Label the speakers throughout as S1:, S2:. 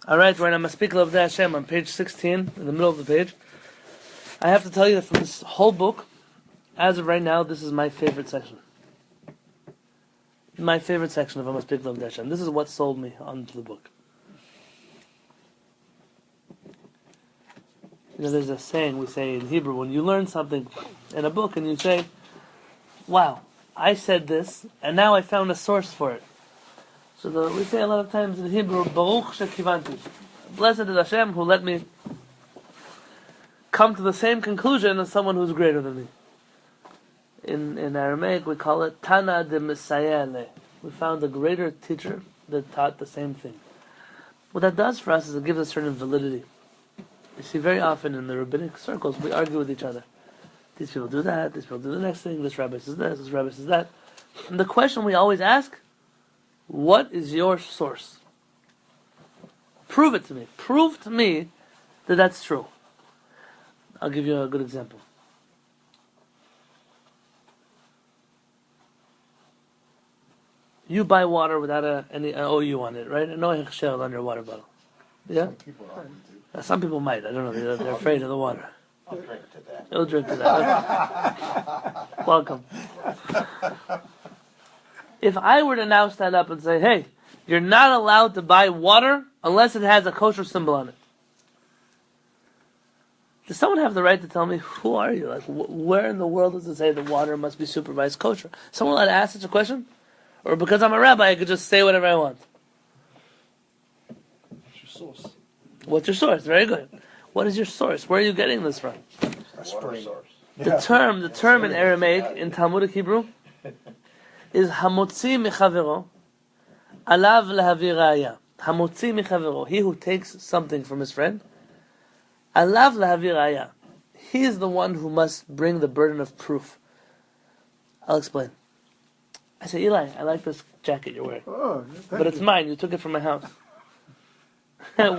S1: Alright, right now I'm going to speak of Hashem on page 16, in the middle of the page. I have to tell you that from this whole book, as of right now, this is my favorite section. My favorite section of Speak Love Hashem. This is what sold me onto the book. You know, there's a saying we say in Hebrew, when you learn something in a book and you say, wow, I said this, and now I found a source for it. So we say a lot of times in Hebrew, Baruch shekivanti. Blessed is Hashem who let me come to the same conclusion as someone who's greater than me. In Aramaic we call it Tana de Messiah. We found a greater teacher that taught the same thing. What that does for us is it gives us certain validity. You see, very often in the rabbinic circles we argue with each other. These people do that, these people do the next thing, this rabbi says this rabbi says that. And the question we always ask, what is your source? Prove it to me. Prove to me that that's true. I'll give you a good example. You buy water without any OU on it, right? No hechshel on your water bottle. Yeah? Some people might. I don't know. They're afraid of the water.
S2: I'll drink to that.
S1: You'll drink to that. Okay. Welcome. If I were to now stand up and say, hey, you're not allowed to buy water unless it has a kosher symbol on it. Does someone have the right to tell me, who are you? Like, where in the world does it say that water must be supervised kosher? Someone allowed to ask such a question? Or because I'm a rabbi, I could just say whatever I want?
S3: What's your source?
S1: What's your source? Very good. What is your source? Where are you getting this from?
S2: A spring source.
S1: The term in Aramaic, in Talmudic Hebrew, is hamotzi mechavero, alav lehavir raya. Hamotzi mechavero, he who takes something from his friend, alav lehavir raya. He is the one who must bring the burden of proof. I'll explain. I say, Eli, I like this jacket you're wearing.
S4: Oh,
S1: but it's mine. You took it from my house. Now,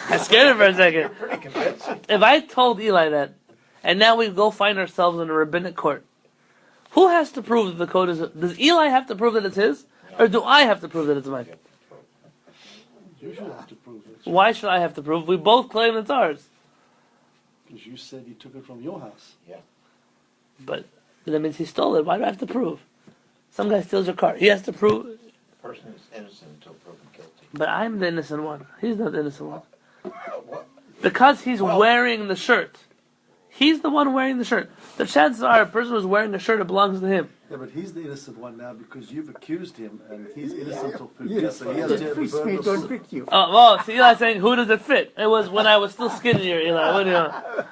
S1: I scared him for a second.
S2: You're pretty convincing.
S1: If I told Eli that, and now we go find ourselves in a rabbinic court, who has to prove that the code is... Does Eli have to prove that it's his? Or do I have to prove that it's mine?
S3: You should have to prove it.
S1: Why should I have to prove? We both claim it's ours.
S3: Because you said you took it from your house.
S2: Yeah.
S1: But that means he stole it. Why do I have to prove? Some guy steals your car. He has to prove...
S2: The person is innocent until proven guilty.
S1: But I'm the innocent one. He's not the innocent one.
S2: What?
S1: Because he's wearing the shirt. He's the one wearing the shirt. The chances are a person who's wearing a shirt, it belongs to him.
S3: Yeah, but he's the innocent one now because you've accused him and he's innocent till proven
S4: Yes,
S3: guilty. So he has to have the
S4: fits
S3: burden
S4: me,
S3: of
S4: don't
S3: proof.
S4: fit you.
S1: Oh, so Eli's saying, who does it fit? It was when I was still skinnier, Eli. What do you know?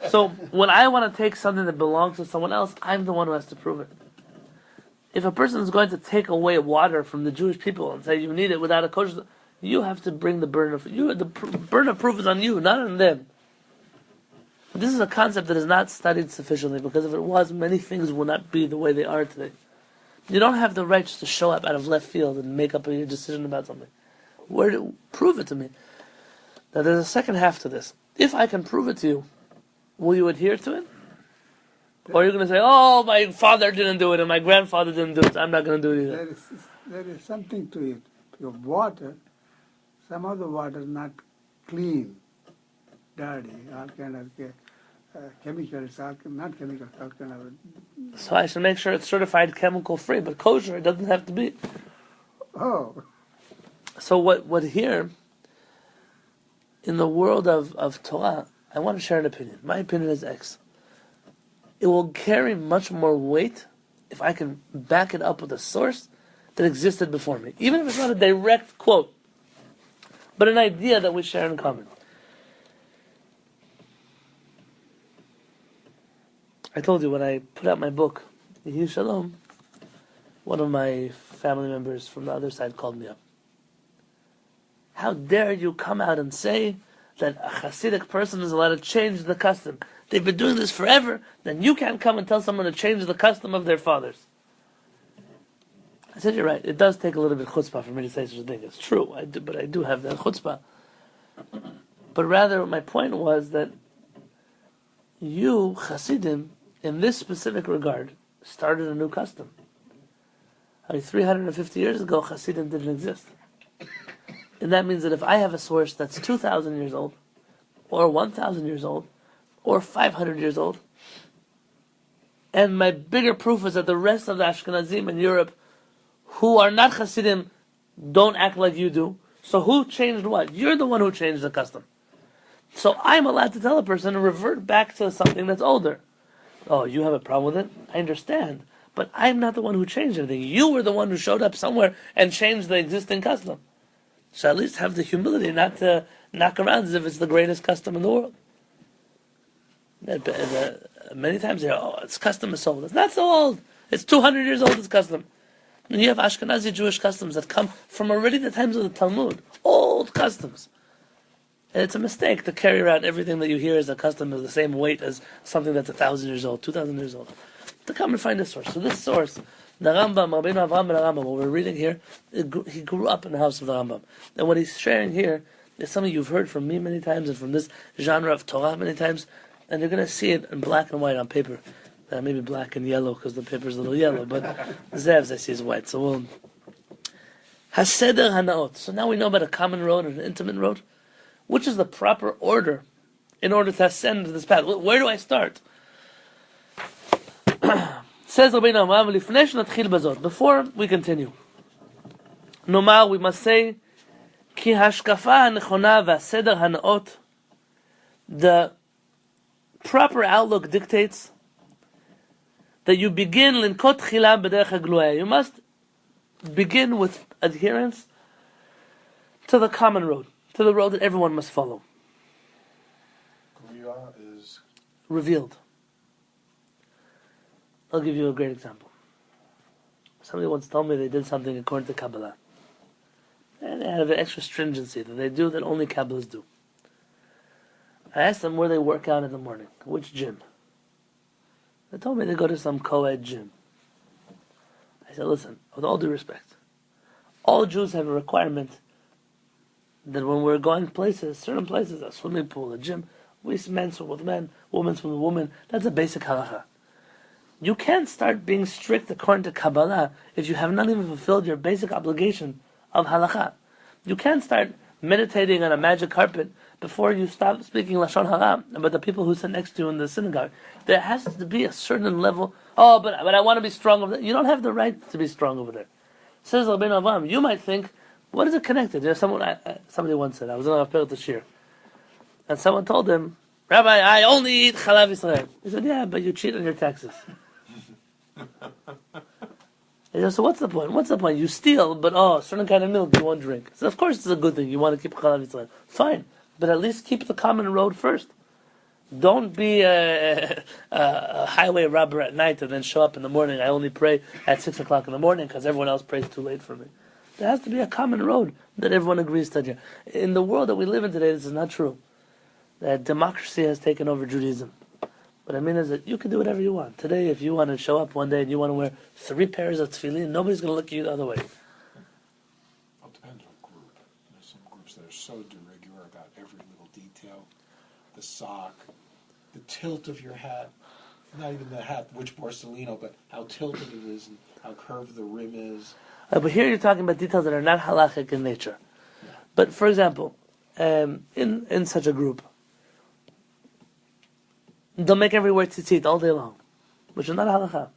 S1: So when I want to take something that belongs to someone else, I'm the one who has to prove it. If a person is going to take away water from the Jewish people and say you need it without a kosher, you have to bring the burden of burden of proof is on you, not on them. This is a concept that is not studied sufficiently, because if it was, many things would not be the way they are today. You don't have the right just to show up out of left field and make up your decision about something. Prove it to me. Now there's a second half to this. If I can prove it to you, will you adhere to it? Or are you going to say, oh, my father didn't do it and my grandfather didn't do it, I'm not going to do it either.
S4: There is something to it. Your water, some of the water is not clean, dirty, all kind of chemicals, not chemicals, all kind of...
S1: So I should make sure it's certified chemical free, but kosher it doesn't have to be.
S4: Oh,
S1: So what here, in the world of Torah, I want to share an opinion. My opinion is X. It will carry much more weight if I can back it up with a source that existed before me. Even if it's not a direct quote, but an idea that we share in common. I told you when I put out my book, Yehi Shalom, one of my family members from the other side called me up. How dare you come out and say that a Hasidic person is allowed to change the custom? They've been doing this forever, then you can't come and tell someone to change the custom of their fathers. I said, you're right. It does take a little bit of chutzpah for me to say such a thing. It's true, but I do have that chutzpah. But rather, my point was that you, Hasidim, in this specific regard, started a new custom. I mean, 350 years ago, Hasidim didn't exist. And that means that if I have a source that's 2,000 years old, or 1,000 years old, or 500 years old, and my bigger proof is that the rest of the Ashkenazim in Europe who are not Hasidim don't act like you do. So who changed what? You're the one who changed the custom. So I'm allowed to tell a person to revert back to something that's older. Oh, you have a problem with it? I understand. But I'm not the one who changed anything. You were the one who showed up somewhere and changed the existing custom. So at least have the humility not to knock around as if it's the greatest custom in the world. Many times they say, oh, its custom is so old. It's not so old. It's 200 years old, its custom. And you have Ashkenazi Jewish customs that come from already the times of the Talmud. Old customs. And it's a mistake to carry around everything that you hear as a custom of the same weight as something that's 1,000 years old, 2,000 years old. To come and find a source. So this source, the Rambam, Rabbeinu Avraham ben Rambam, what we're reading here, he grew up in the house of the Rambam. And what he's sharing here is something you've heard from me many times and from this genre of Torah many times, and you're going to see it in black and white on paper. Maybe black and yellow because the paper's a little yellow, but Zev's I see is white. So we'll... Haseder Hanaot. So now we know about a common road and an intimate road. Which is the proper order in order to ascend this path? Where do I start? Says Rabbeinu Avraham, "Lifnei shnatchil bazot." Before we continue, Nomar, we must say, Ki hashkafa hanechona v'aseder hanaot. The proper outlook dictates that you begin linkot tchila b'derech hagluya. You must begin with adherence to the common road, to the road that everyone must follow.
S5: Gluya is
S1: Revealed. I'll give you a great example. Somebody once told me they did something according to Kabbalah. And they have an extra stringency that they do that only Kabbalists do. I asked them where they work out in the morning. Which gym? They told me they go to some co-ed gym. I said, listen, with all due respect, all Jews have a requirement that when we're going places, certain places, a swimming pool, a gym, we men swim with men, women swim with women. That's a basic halacha. You can't start being strict according to Kabbalah if you have not even fulfilled your basic obligation of halacha. You can't start meditating on a magic carpet before you stop speaking Lashon Hara about the people who sit next to you in the synagogue. There has to be a certain level. Oh, but I want to be strong over there. You don't have the right to be strong over there. Says Rabbeinu Avraham, you might think, what is it connected? Somebody once said, I was in a Shir, and someone told him, Rabbi, I only eat Chalav Yisrael. He said, yeah, but you cheat on your taxes. He said, so what's the point? What's the point? You steal, but a certain kind of milk you won't drink. So of course it's a good thing. You want to keep Chalav Yisrael. Fine, but at least keep the common road first. Don't be a highway robber at night and then show up in the morning. I only pray at 6 o'clock in the morning because everyone else prays too late for me. There has to be a common road that everyone agrees to. In the world that we live in today, this is not true. That democracy has taken over Judaism. What I mean is that you can do whatever you want. Today, if you want to show up one day and you want to wear 3 pairs of tefillin, nobody's going to look at you the other way.
S5: Well, it depends on group. There's some groups that are so de rigueur about every little detail. The sock, the tilt of your hat, not even the hat, which Borsellino, but how tilted it is and how curved the rim is.
S1: But here you're talking about details that are not halachic in nature.
S5: Yeah.
S1: But for example, in such a group, they'll make everyone wear tzitzit all day long, which is not a halacha.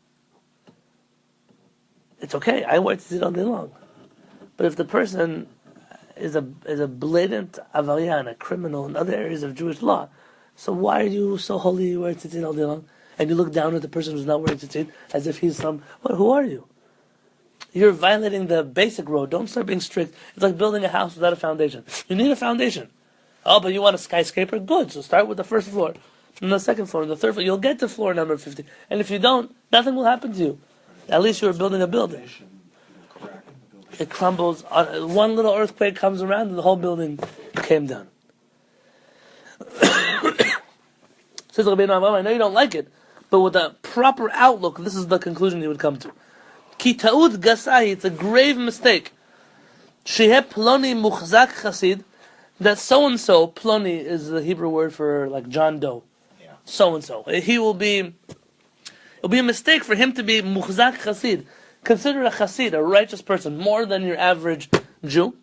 S1: It's okay, I wear tzitzit all day long. But if the person is a blatant avariyan, a criminal in other areas of Jewish law, so why are you so holy you wear tzitzit all day long? And you look down at the person who's not wearing tzitzit as if he's who are you? You're violating the basic road. Don't start being strict. It's like building a house without a foundation. You need a foundation. Oh, but you want a skyscraper? Good. So start with the first floor, and the second floor, and the third floor. You'll get to floor number 50. And if you don't, nothing will happen to you. At least you were building a building. It crumbles. One little earthquake comes around, and the whole building came down. Says Rabbeinu Avraham, I know you don't like it, but with a proper outlook, this is the conclusion you would come to. Ki ta'ud gasai, it's a grave mistake. Sheheh ploni muchzak chasid, that so-and-so, ploni is the Hebrew word for like John Doe.
S2: Yeah.
S1: So-and-so. It'll be a mistake for him to be muchzak chasid. Consider a chasid, a righteous person, more than your average Jew.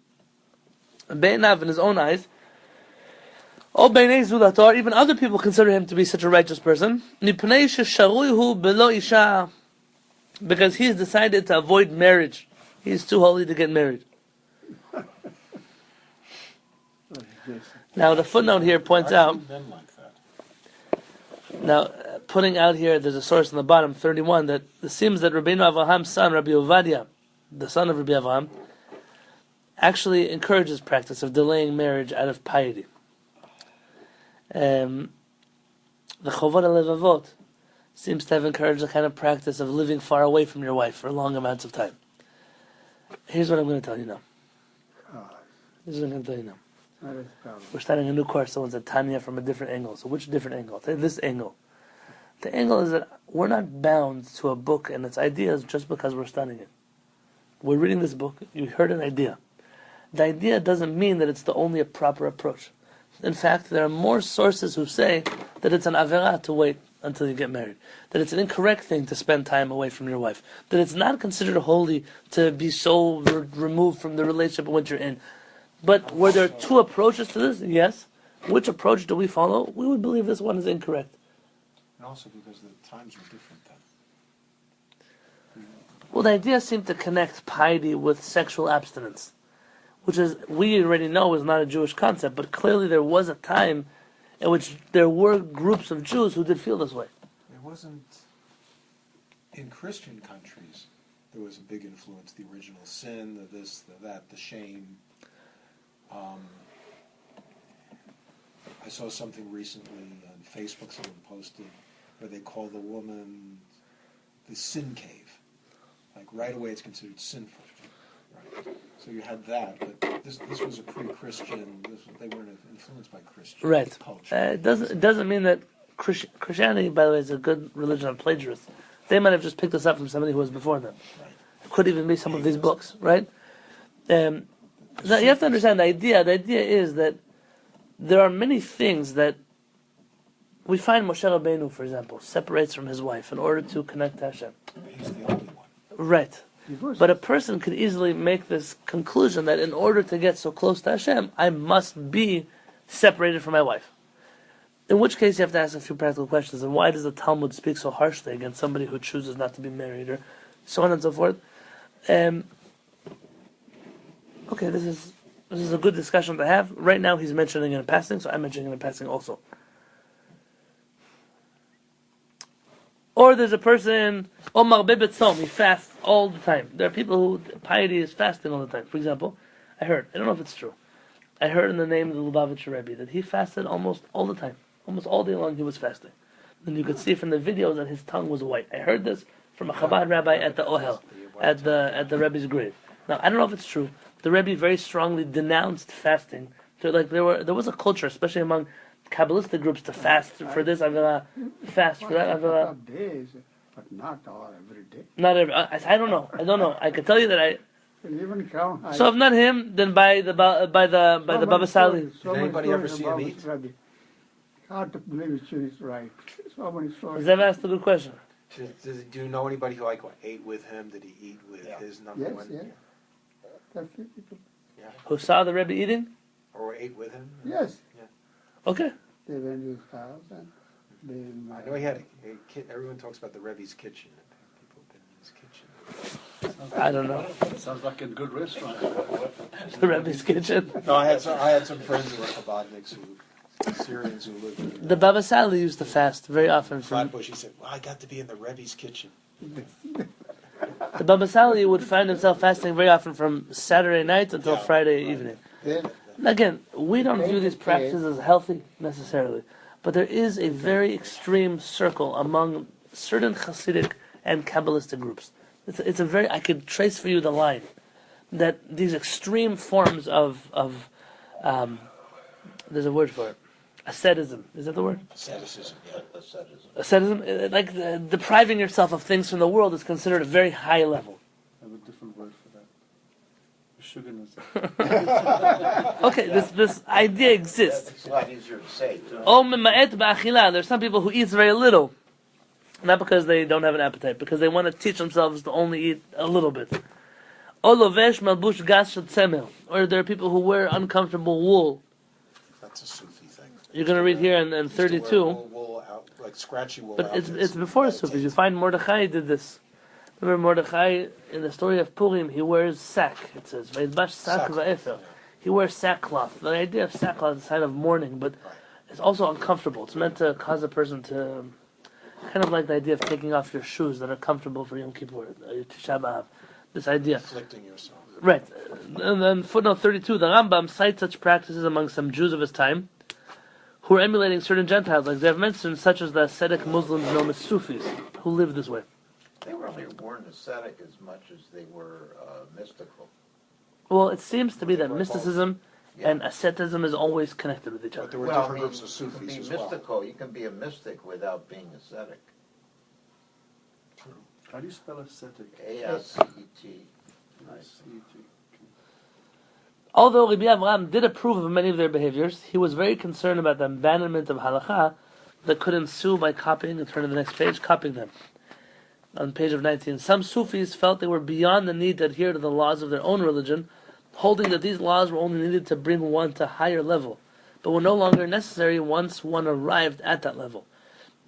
S1: be'einav, in his own eyes, or b'nei zulator, even other people consider him to be such a righteous person, mipnei shesharuihu belo isha, because he's decided to avoid marriage. He's too holy to get married. Now the footnote here points out,
S5: Men like that.
S1: now putting out here, there's a source in the bottom, 31, that it seems that Rabbeinu Avraham's son, Rabbi Ovadia, the son of Rabbi Avraham, actually encourages practice of delaying marriage out of piety. The Chovot HaLevavot seems to have encouraged the kind of practice of living far away from your wife for long amounts of time. Here's what I'm going to tell you now. This is what I'm going to tell you now. We're starting a new course. Someone said Tanya from a different angle. So which different angle? I'll tell you this angle. The angle is that we're not bound to a book and its ideas just because we're studying it. We're reading this book. You heard an idea. The idea doesn't mean that it's the only proper approach. In fact, there are more sources who say that it's an avera to wait until you get married. That it's an incorrect thing to spend time away from your wife. That it's not considered holy to be so removed from the relationship in which you're in. But were there two approaches to this? Yes. Which approach do we follow? We would believe this one is incorrect.
S5: And also because the times were different then.
S1: Well, the idea seemed to connect piety with sexual abstinence, which is, we already know, is not a Jewish concept, but clearly there was a time in which there were groups of Jews who did feel this way.
S5: It wasn't, in Christian countries, there was a big influence, the original sin, the this, the that, the shame. I saw something recently on Facebook, someone posted, where they call the woman the sin cave. Like right away it's considered sinful. Right? So you had that, but this was a pre-Christian, they weren't influenced by Christian culture.
S1: It doesn't mean that Christianity, by the way, is a good religion of plagiarists. They might have just picked this up from somebody who was before them.
S5: Right.
S1: It could even be some of these books, right? Now, you have to understand the idea. The idea is that there are many things that we find Moshe Rabbeinu, for example, separates from his wife in order to connect to Hashem.
S5: He's the only one.
S1: Right. But a person could easily make this conclusion that in order to get so close to Hashem, I must be separated from my wife. In which case you have to ask a few practical questions. And why does the Talmud speak so harshly against somebody who chooses not to be married, or so on and so forth? Okay, this is a good discussion to have. Right now he's mentioning it in passing, so I'm mentioning it in passing also. Or there's a person, Omar Bebetzom, he fasts all the time. There are people who, piety is fasting all the time. For example, I don't know if it's true, I heard in the name of the Lubavitcher Rebbe that he fasted almost all the time. Almost all day long he was fasting. And you could see from the videos that his tongue was white. I heard this from a Chabad rabbi at the Ohel, at the Rebbe's grave. Now, I don't know if it's true. The Rebbe very strongly denounced fasting. So, like, there was a culture, especially among Kabbalistic groups, to fast for this avera, fast for that avera.
S4: Days, but not all every day.
S1: Not every. I don't know. I can tell you that I.
S4: Can even count.
S1: So if not him, then by the Baba Sali.
S2: Did anybody ever see him eat?
S4: Hard to believe it's right. So many stories.
S1: Zev asked a good question.
S2: Do you know anybody who ate with him? Did he eat with his number
S4: Yes,
S2: one?
S4: yes. There are few people.
S2: Yeah.
S1: Who saw the Rebbe eating?
S2: Or ate with him?
S4: Yes.
S1: Okay.
S4: They went to his house and they.
S2: I know he had a everyone talks about the Rebbe's kitchen. People have been in his kitchen.
S1: I don't know.
S3: Sounds like a good restaurant.
S1: The Rebbe's kitchen.
S2: No, I had some friends who were Chabadniks, Syrians who lived in
S1: The Baba Sali used to fast very often.
S2: Flatbush. He said, "Well, I got to be in the Rebbe's kitchen."
S1: The Baba Sali would find himself fasting very often from Saturday night until Friday evening. Again, we don't view these practices as healthy necessarily, but there is a very extreme circle among certain Hasidic and Kabbalistic groups. It's a very, I could trace for you the line that these extreme forms of there's a word for it, asceticism. Is that the word?
S2: Asceticism, yeah,
S1: Asceticism, like depriving yourself of things from the world, is considered a very high level.
S3: I have a different word for that. Sugarness.
S1: Okay, this idea exists.
S2: It's a lot easier to say.
S1: There's some people who eat very little, not because they don't have an appetite, because they want to teach themselves to only eat a little bit. Olovesh malbush gas tzemel, or there are people who wear uncomfortable wool.
S5: That's a Sufi thing.
S1: You're going to read here in
S5: Used to wear
S1: 32,
S5: wool out, like scratchy wool
S1: but
S5: outfits
S1: it's
S5: and
S1: before
S5: meditate.
S1: Sufis. You find Mordechai did this. Remember Mordechai in the story of Purim? He wears sack. It says Vayidbash sak va'efer. He wears sackcloth. The idea of sackcloth is a sign of mourning, but it's also uncomfortable. It's meant to cause a person to kind of like the idea of taking off your shoes that are comfortable for Yom Kippur, Tisha B'Av. This idea.
S5: Afflicting yourself.
S1: Right. And then footnote 32, the Rambam cites such practices among some Jews of his time who were emulating certain Gentiles, like they have mentioned, such as the ascetic Muslims known as Sufis, who lived this way.
S6: They really weren't ascetic as much as they were mystical.
S1: Well, it seems to be that
S5: They were
S1: mysticism and asceticism is always connected with each
S5: But
S1: other.
S5: there were
S6: Well,
S5: different groups of
S6: you can
S5: Sufis
S6: be
S5: as well.
S6: mystical. You can be a mystic without being ascetic.
S3: How do you spell ascetic?
S6: A-S-C-E-T.
S3: A-C-E-T.
S1: Although Rabbi Avraham did approve of many of their behaviors, he was very concerned about the abandonment of halakha that could ensue by copying, and turn to the next page, copying them. On page of 19, some Sufis felt they were beyond the need to adhere to the laws of their own religion, holding that these laws were only needed to bring one to a higher level, but were no longer necessary once one arrived at that level.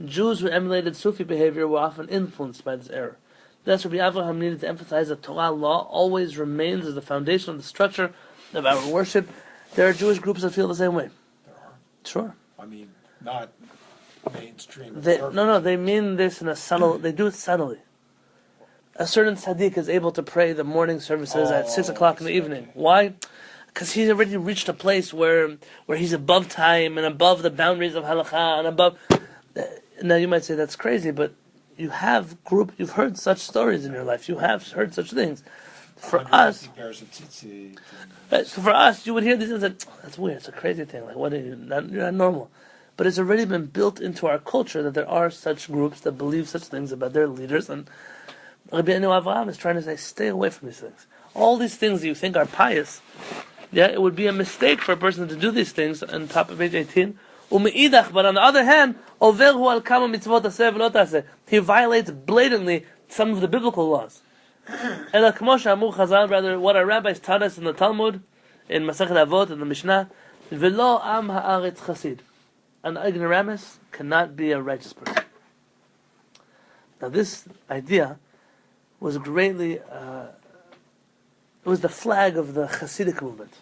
S1: Jews who emulated Sufi behavior were often influenced by this error. Thus, Rabbi Avraham needed to emphasize that Torah law always remains as the foundation of the structure of our worship. There are Jewish groups that feel the same way.
S5: There are.
S1: Sure.
S5: I mean, not mainstream.
S1: They mean this in a subtle, they do it subtly. A certain tzaddik is able to pray the morning services at 6 o'clock in the evening. Why? Because he's already reached a place where he's above time and above the boundaries of halakha and above. Now you might say that's crazy, but you've heard such stories in your life. You have heard such things. For us, so for us, you would hear these things that that's weird. It's a crazy thing. Like, what are you? You're not normal. But it's already been built into our culture that there are such groups that believe such things about their leaders. And Rabbi Avraham is trying to say, stay away from these things. All these things that you think are pious, it would be a mistake for a person to do these things. On top of page 18. But on the other hand, he violates blatantly some of the biblical laws. Rather, what our rabbis taught us in the Talmud, in Masechet Avot, in the Mishnah, V'lo am ha'aretz chasid. An ignoramus cannot be a righteous person. Now this idea was greatly, it was the flag of the Hasidic movement.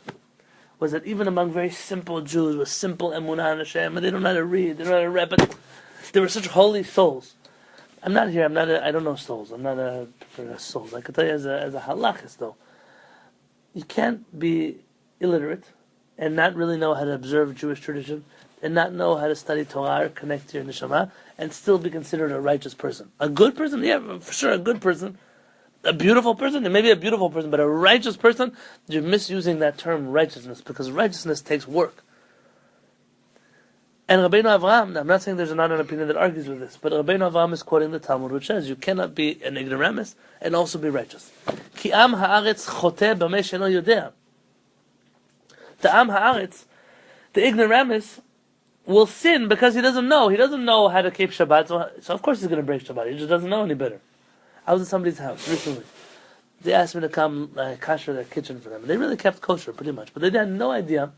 S1: Was that even among very simple Jews with simple emunah in Hashem, and they don't know how to read, they don't know how to read, but they were such holy souls. I don't know souls. I'm not a professor of souls. I can tell you as a halachist though, you can't be illiterate and not really know how to observe Jewish tradition and not know how to study Torah or connect to your neshama and still be considered a righteous person. A good person, yeah, for sure, a good person. A beautiful person, and maybe a beautiful person, but a righteous person, you're misusing that term righteousness because righteousness takes work. And Rabbeinu Avraham, I'm not saying there's not an opinion that argues with this, but Rabbeinu Avraham is quoting the Talmud, which says you cannot be an ignoramus and also be righteous. Ki am haaretz choteh b'mei she'eno yodea. The am haaretz, the ignoramus, will sin because he doesn't know. He doesn't know how to keep Shabbat, so of course he's going to break Shabbat. He just doesn't know any better. I was at somebody's house recently. They asked me to come kasher their kitchen for them. They really kept kosher pretty much, but they had no idea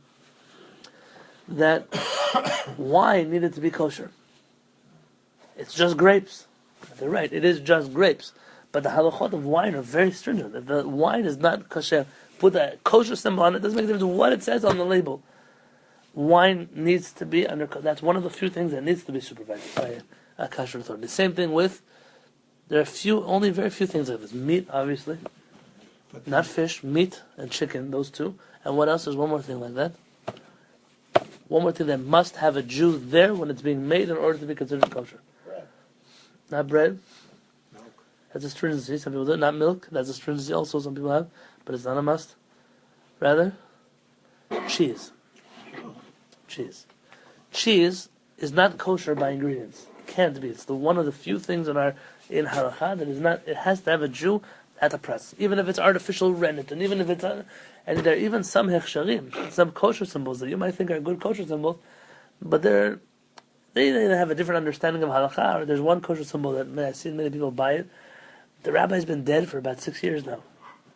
S1: that wine needed to be kosher. It's just grapes. They're right, it is just grapes. But the halachot of wine are very stringent. If the wine is not kosher, put a kosher symbol on it, doesn't make a difference what it says on the label. Wine needs to be under, that's one of the few things that needs to be supervised by a kasher authority. The same thing with, there are only very few things like this. Meat, obviously. Not fish, meat and chicken, those two. And what else? There's one more thing like that. One more thing that must have a Jew there when it's being made in order to be considered kosher.
S6: Bread.
S1: Not bread.
S5: Milk.
S1: That's a stringency. Some people do. Not milk. That's a stringency also some people have. But it's not a must. Rather, cheese. Cheese. Cheese is not kosher by ingredients. It can't be. It's one of the few things in halakha that is not. It has to have a Jew at the press, even if it's artificial rennet, and even if it's and there are even some hechsharim, some kosher symbols that you might think are good kosher symbols, but they have a different understanding of halakha. Or there's one kosher symbol that I've seen many people buy it. The rabbi's been dead for about 6 years now.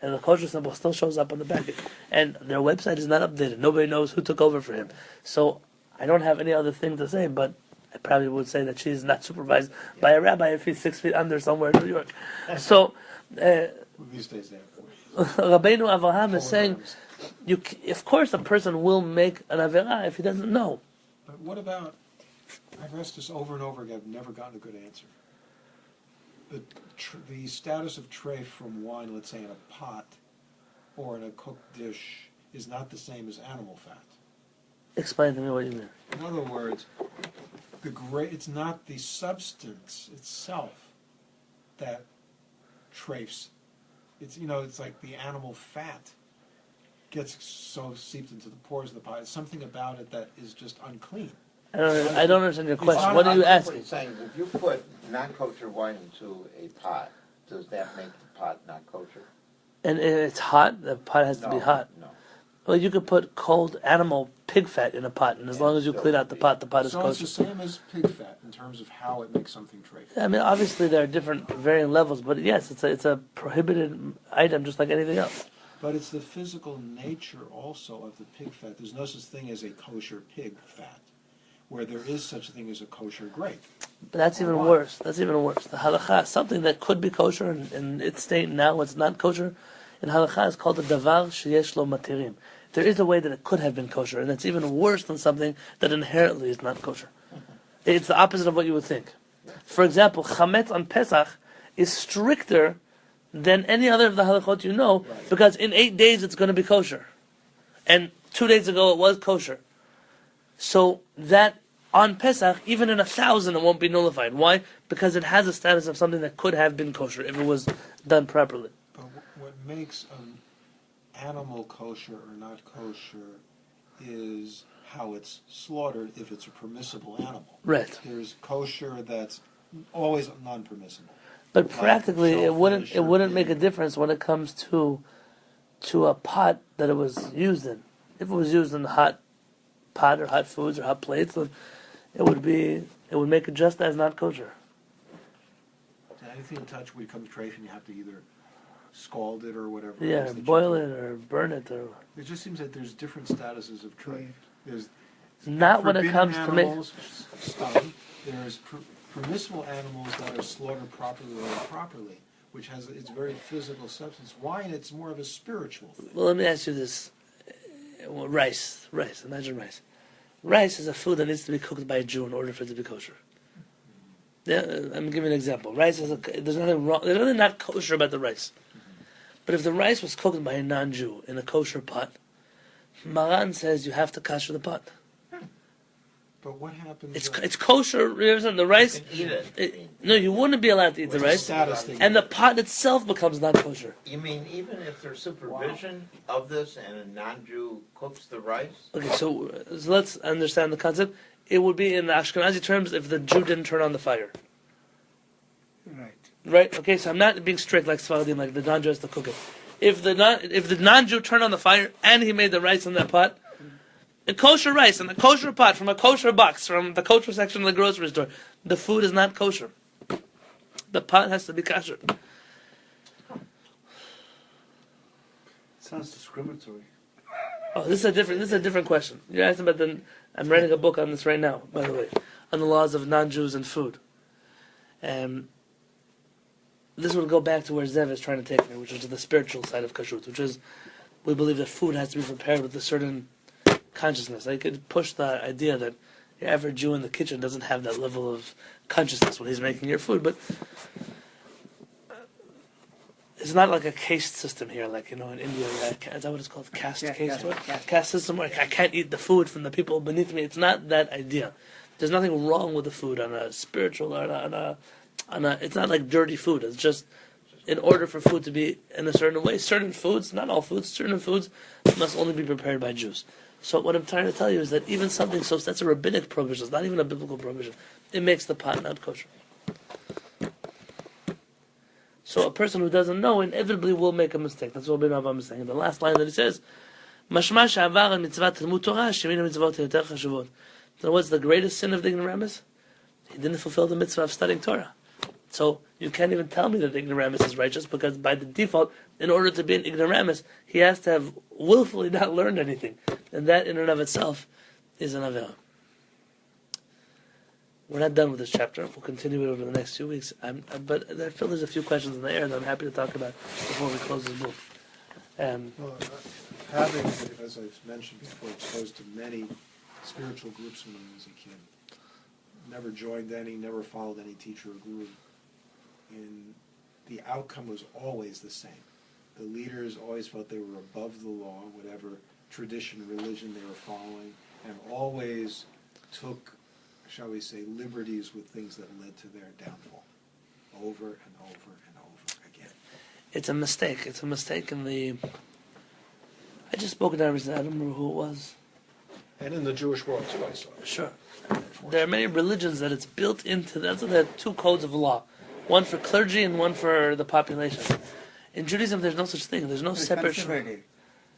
S1: and the kosher symbol still shows up on the package. And their website is not updated. Nobody knows who took over for him. So I don't have any other thing to say, but I probably would say that she's not supervised by a rabbi if he's 6 feet under somewhere in New York. So
S5: These days, they
S1: Rabbeinu Avraham is saying, of course a person will make an avera if he doesn't know.
S5: But what about, I've asked this over and over again, I've never gotten a good answer. The status of treif from wine, let's say in a pot or in a cooked dish, is not the same as animal fat.
S1: Explain to me what you mean.
S5: In other words, it's not the substance itself that treifs. It's like the animal fat gets so seeped into the pores of the pot. It's something about it that is just unclean.
S1: I don't understand your question. What are you asking?
S6: Saying, if you put non-kosher wine into a pot, does that make the pot not kosher?
S1: And if it's hot, the pot has to be hot.
S6: No.
S1: Well, you could put cold animal pig fat in a pot, and as long as you clean out the pot is
S5: So
S1: kosher.
S5: it's the same as pig fat in terms of how it makes something treif.
S1: I mean, obviously there are different varying levels, but yes, it's a prohibited item just like anything else.
S5: But it's the physical nature also of the pig fat. There's no such thing as a kosher pig fat, where there is such a thing as a kosher grape.
S1: But that's even worse. That's even worse. The halakha, something that could be kosher, and its state now it's not kosher, in halakha is called a davar sheyesh lo matirim. There is a way that it could have been kosher, and that's even worse than something that inherently is not kosher. It's the opposite of what you would think. For example, chametz on Pesach is stricter than any other of the halachot you know, because in 8 days it's going to be kosher. And 2 days ago it was kosher. So that on Pesach, even in 1,000, it won't be nullified. Why? Because it has a status of something that could have been kosher if it was done properly.
S5: But what makes an animal kosher or not kosher is how it's slaughtered if it's a permissible animal.
S1: Right.
S5: There's kosher that's always non-permissible.
S1: But practically, it wouldn't
S5: shellfish or
S1: make a difference when it comes to a pot that it was used in. If it was used in hot pot or hot foods or hot plates, then it would make it just as not kosher.
S5: So anything in touch becomes treif, and you have to either scald it or whatever.
S1: Yeah,
S5: it is that
S1: boil
S5: you
S1: it or burn it or.
S5: It just seems that there's different statuses of treif. There's
S1: Not when it
S5: forbidden
S1: comes to make.
S5: animals, stung. There's permissible animals that are slaughtered properly or improperly, which has its very physical substance. Wine, it's more of a spiritual thing.
S1: Well, let me ask you this: rice. Imagine rice. Rice is a food that needs to be cooked by a Jew in order for it to be kosher. Yeah, I'm giving an example. Rice there's nothing wrong. There's nothing not kosher about the rice. But if the rice was cooked by a non-Jew in a kosher pot, Maran says you have to kasher the pot.
S5: But what happens?
S1: It's kosher. You understand? The rice.
S6: You can eat it.
S1: No, you wouldn't be allowed to eat the rice,
S5: status thing.
S1: and the pot itself becomes not kosher.
S6: You mean even if there's supervision of this and a non-Jew cooks the rice?
S1: Okay, so let's understand the concept. It would be in the Ashkenazi terms if the Jew didn't turn on the fire.
S4: Right.
S1: Right? Okay, so I'm not being strict like Sfaradim, like the non-Jew has to cook it. If the non-Jew turned on the fire and he made the rice in that pot, a kosher rice in a kosher pot from a kosher box from the kosher section of the grocery store, the food is not kosher. The pot has to be kosher.
S3: Sounds discriminatory.
S1: Oh, this is a different question. You're asking about I'm writing a book on this right now, by the way, on the laws of non-Jews and food. This would go back to where Zev is trying to take me, which is the spiritual side of kashrut, which is we believe that food has to be prepared with a certain consciousness. I could push the idea that your average Jew in the kitchen doesn't have that level of consciousness when he's making your food, but it's not like a caste system here, like in India. Is that what it's called? Caste system, where I can't eat the food from the people beneath me. It's not that idea. There's nothing wrong with the food on a spiritual or on a. It's not like dirty food. It's just in order for food to be in a certain way. Certain foods, not all foods, certain foods must only be prepared by Jews. So what I'm trying to tell you is that even something that's a rabbinic provision. It's not even a biblical provision. It makes the pot not kosher. So a person who doesn't know inevitably will make a mistake. That's what Rabbi Avraham is saying. In the last line that he says, "Mashma she'avar al mitzvah Talmud Torah, shemin mitzvot yoter chashuvot." So what's the greatest sin of the ignoramus? He didn't fulfill the mitzvah of studying Torah. So you can't even tell me that the ignoramus is righteous, because by the default, in order to be an ignoramus, he has to have willfully not learned anything. And that in and of itself is an avera. We're not done with this chapter. We'll continue it over the next few weeks. But I feel there's a few questions in the air that I'm happy to talk about before we close this book.
S5: Well, having, as I've mentioned before, exposed to many spiritual groups when I was a kid, never joined any, never followed any teacher or guru, and the outcome was always the same. The leaders always felt they were above the law, whatever tradition, religion they were following, and always took, shall we say, liberties with things that led to their downfall, over and over and over again.
S1: It's a mistake. It's a mistake in the... I just spoke to recently. I don't remember who it was.
S5: And in the Jewish world too, I saw.
S1: Sure. There are many religions that it's built into... That's why there are two codes of law. One for clergy and one for the population. In Judaism, there's no such thing. There's no separate...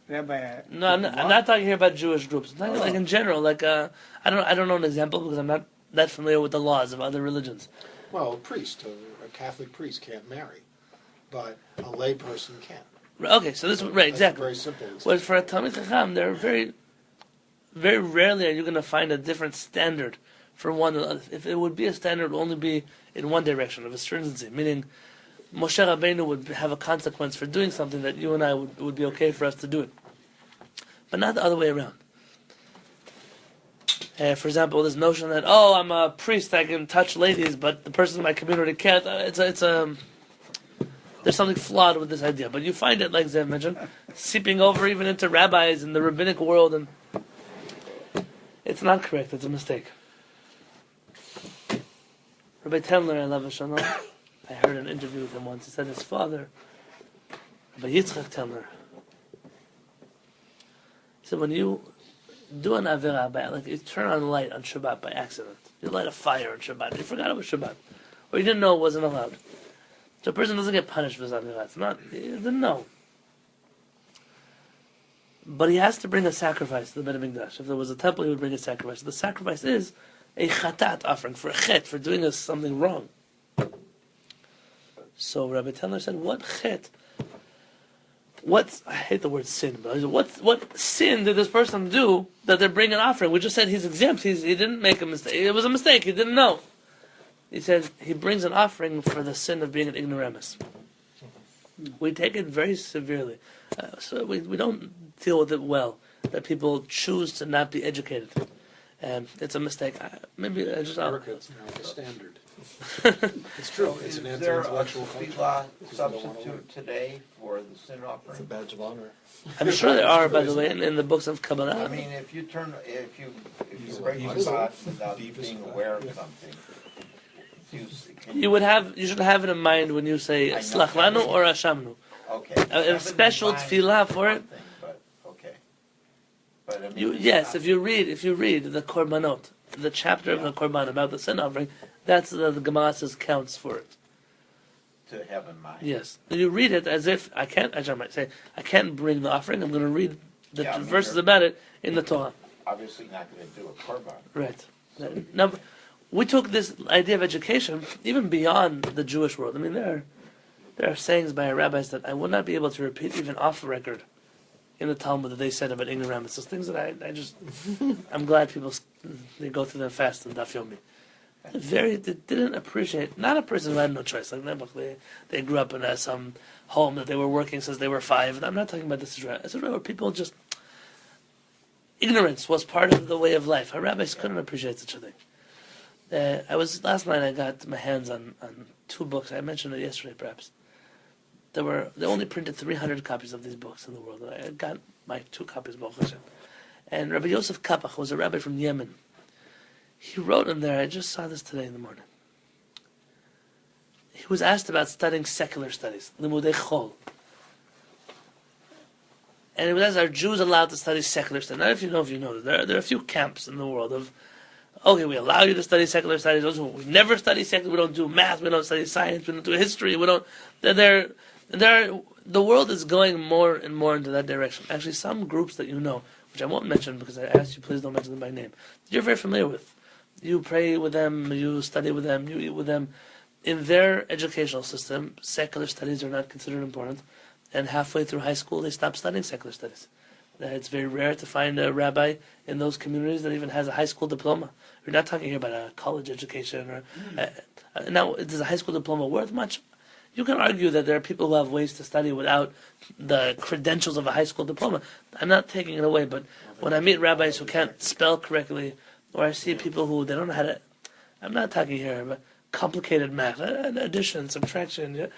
S4: Rabbi,
S1: No, I'm not talking here about Jewish groups. I'm talking like in general. Like I don't know an example because I'm not that familiar with the laws of other religions.
S5: Well, a priest, a Catholic priest can't marry, but a lay person can.
S1: Okay, so this right
S5: That's
S1: exactly.
S5: very simple.
S1: Whereas for a Talmid Chacham, there are very, very rarely are you going to find a different standard for one and the other. If it would be a standard, it would only be in one direction of astringency, meaning Moshe Rabbeinu would have a consequence for doing something that you and I would be okay for us to do it, but not the other way around. For example, this notion that I'm a priest, I can touch ladies, but the person in my community can't. There's something flawed with this idea. But you find it, like Zev mentioned, seeping over even into rabbis in the rabbinic world, and it's not correct. It's a mistake. Rabbi Temler, I love Shalom. I heard an interview with him once. He said his father, Rabbi Yitzchak Temler, he said when you do an avera, like you turn on a light on Shabbat by accident, you light a fire on Shabbat, you forgot it was Shabbat, or you didn't know it wasn't allowed. So a person doesn't get punished for his avera. It's not, he didn't know. But he has to bring a sacrifice to the Beit HaMikdash. If there was a temple, he would bring a sacrifice. The sacrifice is a chatat offering, for a chet, for doing something wrong. So Rabbi Teller said, what chet? I hate the word sin, but what sin did this person do that they're bringing an offering? We just said he's exempt. He didn't make a mistake. It was a mistake. He didn't know. He said he brings an offering for the sin of being an ignoramus. We take it very severely. So we don't deal with it well, that people choose to not be educated. It's a mistake. Maybe I just...
S5: It's now the standard. It's true. It's an
S6: Is there a
S5: anti-intellectual country.
S6: tefillah substitute today for the sin
S5: It's a
S6: offering?
S5: badge of honor.
S1: I'm sure there are, by the way, in the books of Kabbalah.
S6: I mean, if you
S5: He's
S6: break
S5: a-
S6: Shabbat without
S5: Beef is
S6: being
S5: a-
S6: aware of
S5: yeah.
S6: something,
S1: You should have it in mind when you say
S6: I know.
S1: Slach Lanu or Ashamnu.
S6: Okay.
S1: A special tefillah for it.
S6: But, okay. But I mean,
S1: If you read the Korbanot, the chapter of the Korban about the sin offering, that's the Gemara says counts for it.
S6: to have in mind.
S1: Yes, you read it as if I might say I can't bring the offering. I'm going to read the
S6: Yeah, I mean,
S1: verses
S6: you're-
S1: about it in the Torah.
S6: Obviously not going to do a korban.
S1: Right. Now, we took this idea of education even beyond the Jewish world. I mean, there are sayings by our rabbis that I would not be able to repeat even off the record in the Talmud that they said about ignoramus. Those things that I just, I'm glad people, they go through them fast in Daf Yomi. They didn't appreciate, not a person who had no choice. Like they grew up in some home that they were working since they were 5. I'm not talking about this Israel. It's Israel where people just, ignorance was part of the way of life. Our rabbis couldn't appreciate such a thing. Last night I got my hands on 2 books. I mentioned it yesterday, perhaps. They only printed 300 copies of these books in the world. And I got my 2 copies, Baruch Hashem. And Rabbi Yosef Kapach was a rabbi from Yemen. He wrote in there, I just saw this today in the morning. He was asked about studying secular studies, Limudei Chol. And he was asked, are Jews allowed to study secular studies? Not if you know. There are a few camps in the world of, okay, we allow you to study secular studies. We never study secular. We don't do math. We don't study science. We don't do history. We don't. The world is going more and more into that direction. Actually, some groups that you know, which I won't mention because I asked you, please don't mention them by name, that you're very familiar with. You pray with them. You study with them. You eat with them. in their educational system, secular studies are not considered important, and halfway through high school they stop studying secular studies. It's very rare to find a rabbi in those communities that even has a high school diploma. We're not talking here about a college education. Or now, is a high school diploma worth much? You can argue that there are people who have ways to study without the credentials of a high school diploma. I'm not taking it away, but when I meet rabbis who can't spell correctly, or I see people who they don't know how to, I'm not talking here about complicated math, addition, subtraction,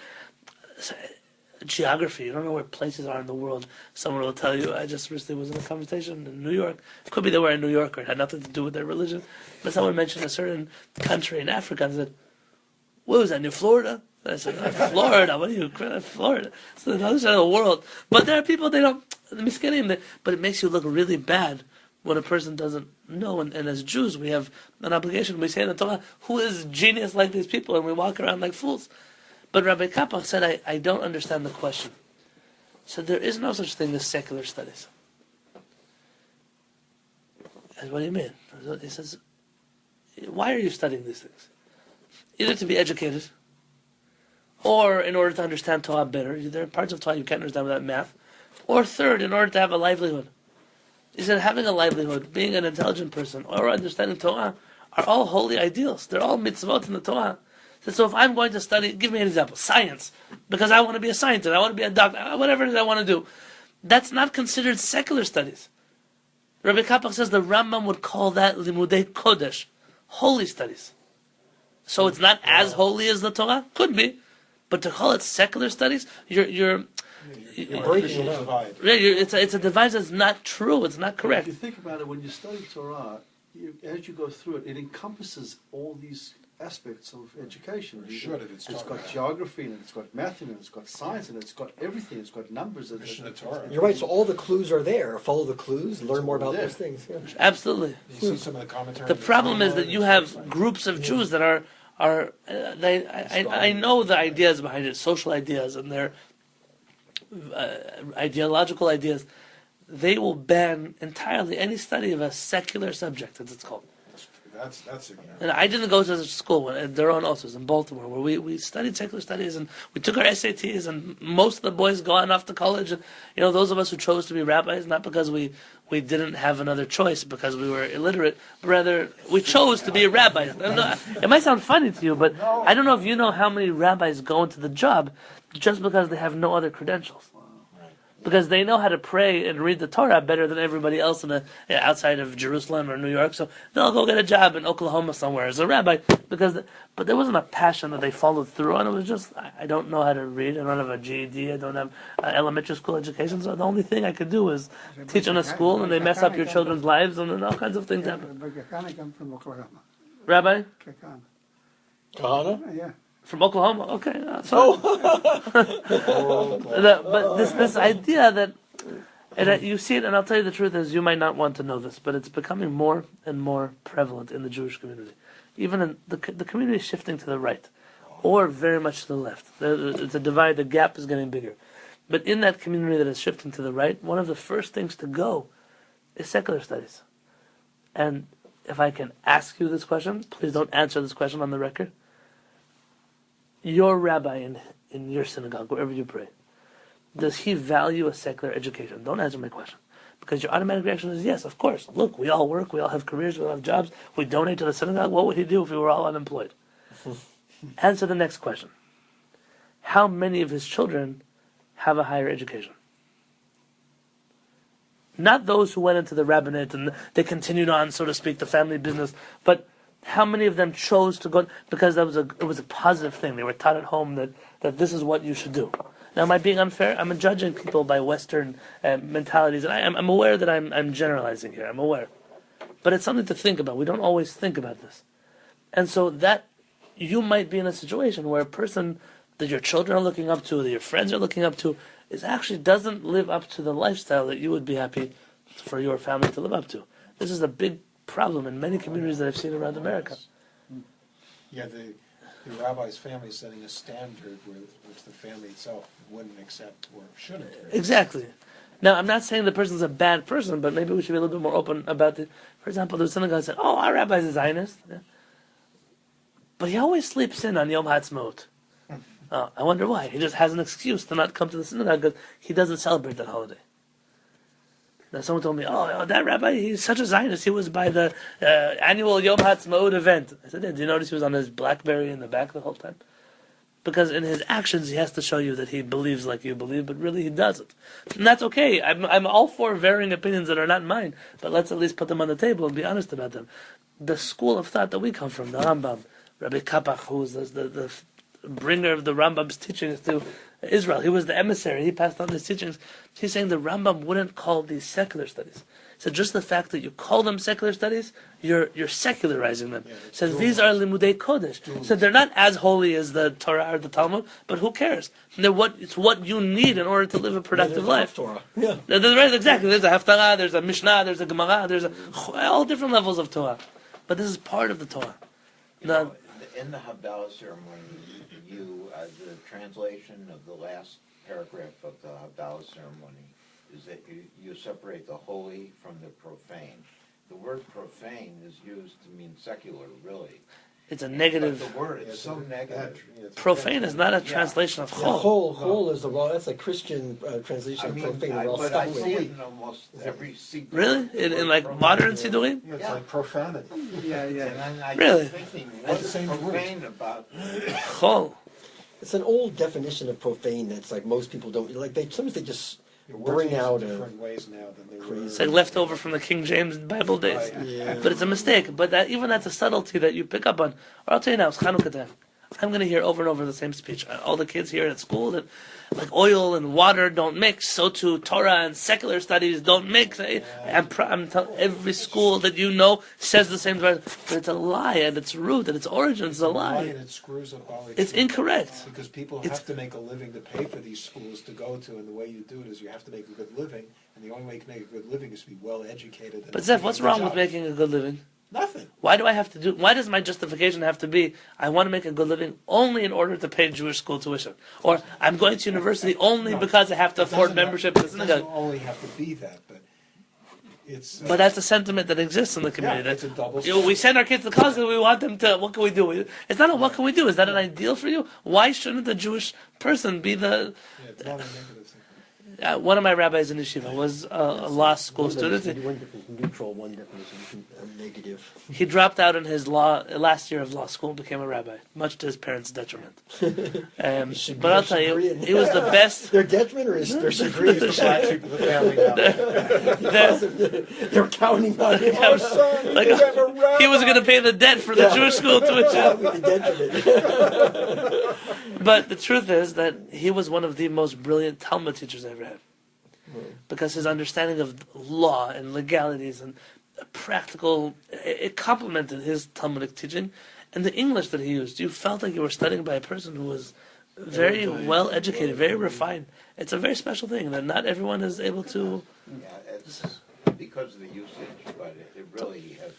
S1: geography. You don't know where places are in the world. Someone will tell you. I just recently was in a conversation in New York. It could be they were in New York or it had nothing to do with their religion. But someone mentioned a certain country in Africa and said, "What was that, New Florida?" And I said, "Florida? What are you, Florida?" So the other side of the world. But there are people they don't. But it makes you look really bad when a person doesn't know. And as Jews, we have an obligation. We say in the Torah, "Who is genius like these people?" And we walk around like fools. But Rabbi Kapach said, I don't understand the question. So there is no such thing as secular studies. And what do you mean? He says, why are you studying these things? Either to be educated, or in order to understand Torah better. There are parts of Torah you can't understand without math. Or third, in order to have a livelihood. He said having a livelihood, being an intelligent person, or understanding Torah are all holy ideals. They're all mitzvot in the Torah. So if I'm going to study, give me an example, science, because I want to be a scientist, I want to be a doctor, whatever it is I want to do, that's not considered secular studies. Rabbi Kapach says the Rambam would call that limudei kodesh, holy studies. So it's not as holy as the Torah? Could be. But to call it secular studies, you're
S5: breaking the divide.
S1: It's a divide that's not true, it's not correct.
S3: If you think about it, when you study Torah, as you go through it, it encompasses all these aspects of education.
S5: It's
S3: got geography in it, it's got math in it, it's got science in it, it's got everything, it's got numbers in it.
S7: You're right, so all the clues are there. Follow the clues, learn more about those things. Yeah.
S1: Absolutely.
S5: You see some of the commentary.
S1: The problem is that you have groups of Jews that I know the ideas behind it, social ideas and their ideological ideas. They will ban entirely any study of a secular subject, as it's called.
S5: That's again.
S1: And I didn't go to school at their own also in Baltimore, where we studied secular studies and we took our SATs, and most of the boys go on off to college. And those of us who chose to be rabbis, not because we didn't have another choice because we were illiterate, but rather we chose to be a rabbi. It might sound funny to you, but I don't know if you know how many rabbis go into the job just because they have no other credentials. Because they know how to pray and read the Torah better than everybody else outside of Jerusalem or New York. So they'll go get a job in Oklahoma somewhere as a rabbi. But there wasn't a passion that they followed through on. It was just, I don't know how to read. I don't have a GED. I don't have elementary school education. So the only thing I could do is teach in a school, and they mess up your children's lives, and then all kinds of things happen.
S4: But Kekana comes from Oklahoma.
S1: Rabbi?
S4: Kekana.
S7: Kahana?
S4: Yeah.
S1: From Oklahoma? Okay. But this idea that you see it, and I'll tell you the truth is you might not want to know this, but it's becoming more and more prevalent in the Jewish community. Even in the community is shifting to the right, or very much to the left. It's a divide, the gap is getting bigger. But in that community that is shifting to the right, one of the first things to go is secular studies. And if I can ask you this question, please don't answer this question on the record. Your rabbi in your synagogue, wherever you pray, does he value a secular education? Don't answer my question. Because your automatic reaction is yes, of course. Look, we all work, we all have careers, we all have jobs, we donate to the synagogue. What would he do if we were all unemployed? Answer the next question. How many of his children have a higher education? Not those who went into the rabbinate and they continued on, so to speak, the family business, but how many of them chose to go because it was a positive thing? They were taught at home that this is what you should do. Now, am I being unfair? I'm judging people by Western mentalities, and I'm aware that I'm generalizing here. I'm aware, but it's something to think about. We don't always think about this, and so that you might be in a situation where a person that your children are looking up to, that your friends are looking up to, is actually doesn't live up to the lifestyle that you would be happy for your family to live up to. This is a big problem in many communities that I've seen around America.
S5: Yeah, the rabbi's family is setting a standard which the family itself wouldn't accept or shouldn't.
S1: Exactly. Now, I'm not saying the person's a bad person, but maybe we should be a little bit more open about it. For example, the synagogue said, "Oh, our rabbi's a Zionist." Yeah. but he always sleeps in on Yom Ha'atzmaut. I wonder why. He just has an excuse to not come to the synagogue because he doesn't celebrate that holiday. Now someone told me, that rabbi, he's such a Zionist. He was by the annual Yom Ha'atzmaut event. I said, do you notice he was on his BlackBerry in the back the whole time? Because in his actions, he has to show you that he believes like you believe, but really he doesn't. And that's okay. I'm all for varying opinions that are not mine, but let's at least put them on the table and be honest about them. The school of thought that we come from, the Rambam, Rabbi Kapach, who was the bringer of the Rambam's teachings to Israel. He was the emissary. He passed on his teachings. He's saying the Rambam wouldn't call these secular studies. So just the fact that you call them secular studies, you're secularizing them. He says these are limudei kodesh. So they're not as holy as the Torah or the Talmud, but who cares? It's what you need in order to live a productive life.
S7: Torah. Yeah.
S1: Exactly. There's a Haftarah, there's a Mishnah, there's a Gemara, there's all different levels of Torah. But this is part of the Torah.
S6: In the Havdalah ceremony, the translation of the last paragraph of the Havdalah ceremony is that you separate the holy from the profane. The word profane is used to mean secular, really.
S1: It's a negative.
S6: But the word is so negative.
S1: Profane is not a translation of
S7: Yeah,
S1: chol.
S7: chol is the raw. That's a Christian translation of profane.
S6: But I see it in almost every Siddur.
S1: Really? In like modern Siddurim?
S5: Yeah, it's like profanity.
S6: And I
S1: Really?
S6: keep thinking, what's profane about
S1: Chol.
S7: It's an old definition of profane that's like most people don't like. Sometimes they just
S5: Words
S7: bring
S5: used
S7: out
S5: in
S7: a
S5: different ways now than they were.
S1: It's like leftover from the King James Bible days.
S7: Yeah.
S1: But it's a mistake. But even that's a subtlety that you pick up on. Or I'll tell you now, it's Chanukah time. I'm going to hear over and over the same speech. All the kids hear it at school that like oil and water don't mix. So too Torah and secular studies don't mix. I'm telling every school that you know says the same thing. But it's a lie at its root, at its origin. It's a lie.
S5: And it screws up all
S1: It's incorrect.
S5: Because people have to make a living to pay for these schools to go to, and the way you do it is you have to make a good living, and the only way you can make a good living is to be well educated.
S1: But Zeph, what's wrong with making a good living?
S5: Nothing.
S1: Why does my justification have to be, I want to make a good living only in order to pay Jewish school tuition? Or I'm going to university only because I have to afford membership to the
S5: It
S1: synagogue?
S5: doesn't only have to be that, but it's...
S1: But that's a sentiment that exists in the community.
S5: it's a double
S1: We send our kids to college because we want them to, what can we do? It's not a what can we do. Is that an ideal for you? Why shouldn't the Jewish person be the...
S5: it's not a negative thing.
S1: One of my rabbis in yeshiva was a law school student.
S7: One definition neutral, one definition negative.
S1: He dropped out in his last year of law school and became a rabbi, much to his parents' detriment. But I'll tell you, he was the best.
S7: Their detriment or their chagrin?
S5: Black sheep of the family now.
S7: They're counting on him.
S5: Oh, son,
S1: Like,
S5: you have a rabbi.
S1: he was going to pay the debt for the Jewish school tuition.
S7: With the detriment.
S1: But the truth is that he was one of the most brilliant Talmud teachers I ever had. Because his understanding of law and legalities and practical, it complemented his Talmudic teaching. And the English that he used, you felt like you were studying by a person who was very well educated, very refined. It's a very special thing that not everyone is able to...
S6: Yeah, it's because of the usage, but it really has